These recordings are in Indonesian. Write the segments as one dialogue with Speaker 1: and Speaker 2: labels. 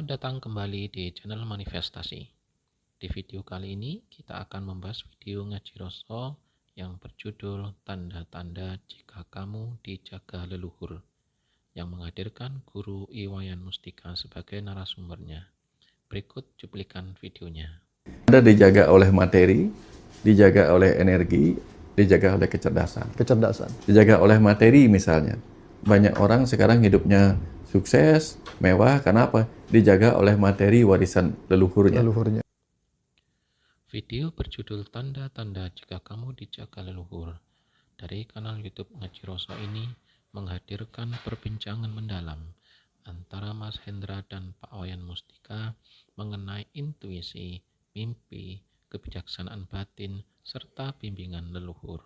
Speaker 1: Selamat datang kembali di channel Manifestasi. Di video kali ini kita akan membahas video ngaji Roso yang berjudul Tanda-tanda Jika Kamu Dijaga Leluhur, yang menghadirkan Guru Iwayan Mustika sebagai narasumbernya. Berikut cuplikan videonya.
Speaker 2: Anda dijaga oleh materi, dijaga oleh energi, dijaga oleh kecerdasan. Dijaga oleh materi misalnya. Banyak orang sekarang hidupnya sukses, mewah, karena apa? Dijaga oleh materi warisan leluhurnya.
Speaker 1: Video berjudul Tanda-tanda Jika Kamu Dijaga Leluhur dari kanal YouTube Ngaji Roso ini menghadirkan perbincangan mendalam antara Mas Hendra dan Pak Wayan Mustika mengenai intuisi, mimpi, kebijaksanaan batin, serta bimbingan leluhur.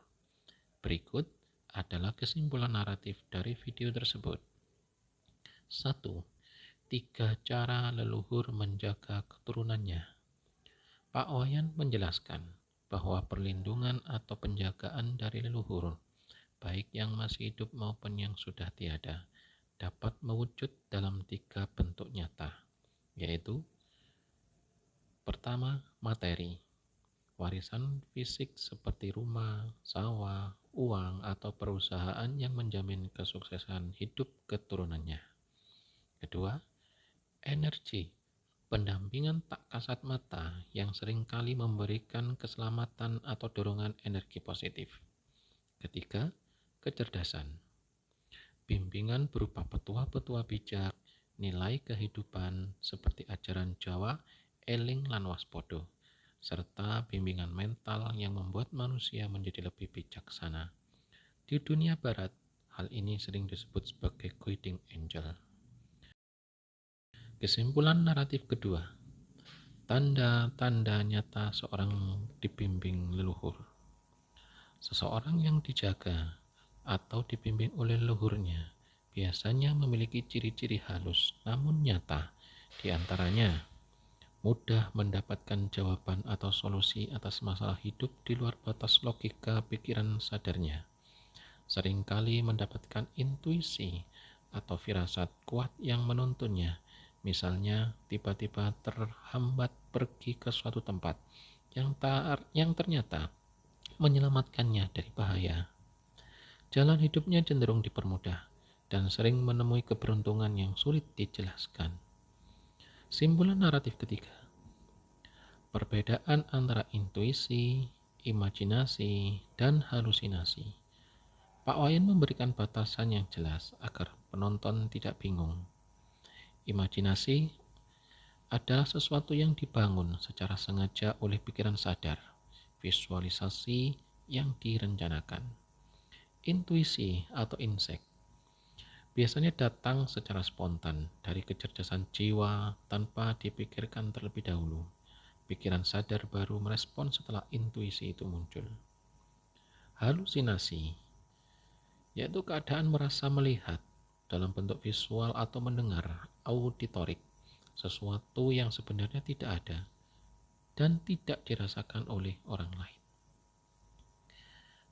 Speaker 1: Berikut adalah kesimpulan naratif dari video tersebut. 1. 3 cara leluhur menjaga keturunannya. Pak Wayan menjelaskan bahwa perlindungan atau penjagaan dari leluhur, baik yang masih hidup maupun yang sudah tiada, dapat mewujud dalam 3 bentuk nyata, yaitu pertama, materi. Warisan fisik seperti rumah, sawah, uang, atau perusahaan yang menjamin kesuksesan hidup keturunannya. Kedua, energi. Pendampingan tak kasat mata yang seringkali memberikan keselamatan atau dorongan energi positif. Ketiga, kecerdasan. Bimbingan berupa petua-petua bijak, nilai kehidupan seperti ajaran Jawa, eling lan waspodo, serta bimbingan mental yang membuat manusia menjadi lebih bijaksana. Di dunia barat, hal ini sering disebut sebagai guiding angel. Kesimpulan naratif kedua, tanda-tanda nyata seorang dibimbing leluhur. Seseorang yang dijaga atau dibimbing oleh leluhurnya biasanya memiliki ciri-ciri halus namun nyata. Di antaranya, mudah mendapatkan jawaban atau solusi atas masalah hidup di luar batas logika pikiran sadarnya. Seringkali mendapatkan intuisi atau firasat kuat yang menuntunnya. Misalnya, tiba-tiba terhambat pergi ke suatu tempat yang ternyata menyelamatkannya dari bahaya. Jalan hidupnya cenderung dipermudah dan sering menemui keberuntungan yang sulit dijelaskan. Simpulan naratif ketiga, perbedaan antara intuisi, imajinasi, dan halusinasi. Pak Wayan memberikan batasan yang jelas agar penonton tidak bingung. Imajinasi adalah sesuatu yang dibangun secara sengaja oleh pikiran sadar, visualisasi yang direncanakan. Intuisi atau insight biasanya datang secara spontan dari kecerdasan jiwa tanpa dipikirkan terlebih dahulu. Pikiran sadar baru merespon setelah intuisi itu muncul. Halusinasi yaitu keadaan merasa melihat dalam bentuk visual atau mendengar auditorik sesuatu yang sebenarnya tidak ada dan tidak dirasakan oleh orang lain.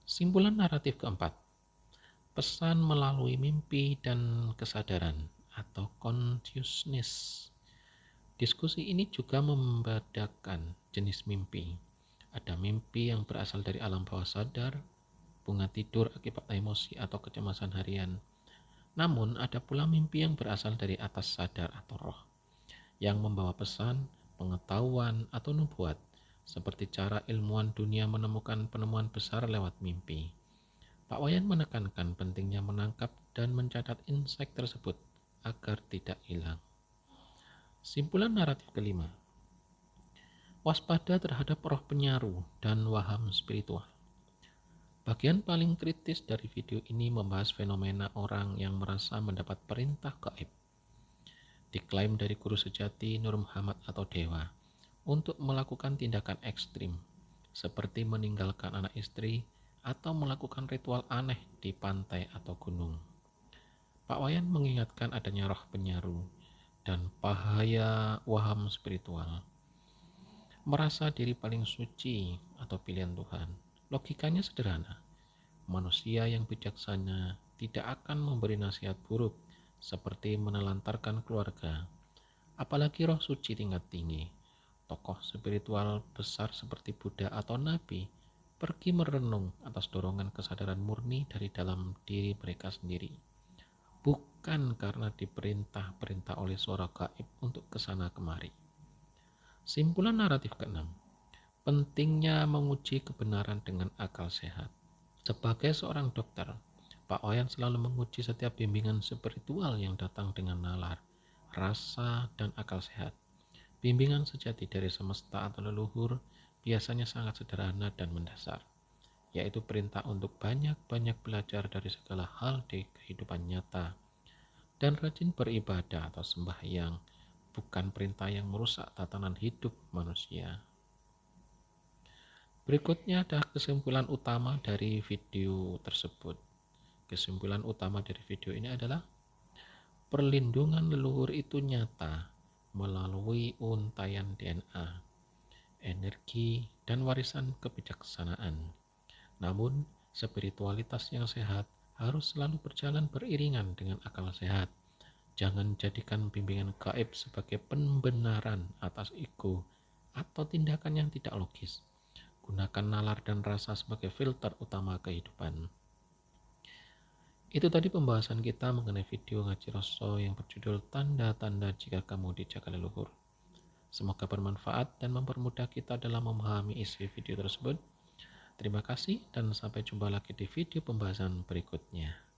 Speaker 1: Simpulan naratif keempat, pesan melalui mimpi dan kesadaran atau consciousness. Diskusi ini juga membedakan jenis mimpi. Ada mimpi yang berasal dari alam bawah sadar, bunga tidur akibat emosi atau kecemasan harian. Namun ada pula mimpi yang berasal dari atas sadar atau roh, yang membawa pesan, pengetahuan, atau nubuat, seperti cara ilmuwan dunia menemukan penemuan besar lewat mimpi. Pak Wayan menekankan pentingnya menangkap dan mencatat insight tersebut agar tidak hilang. Simpulan naratif kelima, waspada terhadap roh penyaru dan waham spiritual. Bagian paling kritis dari video ini membahas fenomena orang yang merasa mendapat perintah gaib. Diklaim dari guru sejati Nur Muhammad atau Dewa untuk melakukan tindakan ekstrim seperti meninggalkan anak istri atau melakukan ritual aneh di pantai atau gunung. Pak Wayan mengingatkan adanya roh penyaru dan bahaya waham spiritual. Merasa diri paling suci atau pilihan Tuhan. Logikanya sederhana. Manusia yang bijaksana tidak akan memberi nasihat buruk seperti menelantarkan keluarga apalagi roh suci tingkat tinggi. Tokoh spiritual besar seperti Buddha atau Nabi pergi merenung atas dorongan kesadaran murni dari dalam diri mereka sendiri, bukan karena diperintah-perintah oleh suara gaib untuk kesana kemari. Simpulan naratif keenam, pentingnya menguji kebenaran dengan akal sehat. Sebagai seorang dokter, Pak Wayan selalu menguji setiap bimbingan spiritual yang datang dengan nalar, rasa, dan akal sehat. Bimbingan sejati dari semesta atau leluhur biasanya sangat sederhana dan mendasar, yaitu perintah untuk banyak-banyak belajar dari segala hal di kehidupan nyata dan rajin beribadah atau sembahyang, bukan perintah yang merusak tatanan hidup manusia. Berikutnya adalah kesimpulan utama dari video tersebut. Kesimpulan utama dari video ini adalah perlindungan leluhur itu nyata melalui untaian DNA, energi, dan warisan kebijaksanaan. Namun, spiritualitas yang sehat harus selalu berjalan beriringan dengan akal sehat. Jangan jadikan bimbingan gaib sebagai pembenaran atas ego atau tindakan yang tidak logis. Gunakan nalar dan rasa sebagai filter utama kehidupan. Itu tadi pembahasan kita mengenai video ngaji Rosso yang berjudul Tanda-tanda Jika Kamu Dijaga Leluhur. Semoga bermanfaat dan mempermudah kita dalam memahami isi video tersebut. Terima kasih dan sampai jumpa lagi di video pembahasan berikutnya.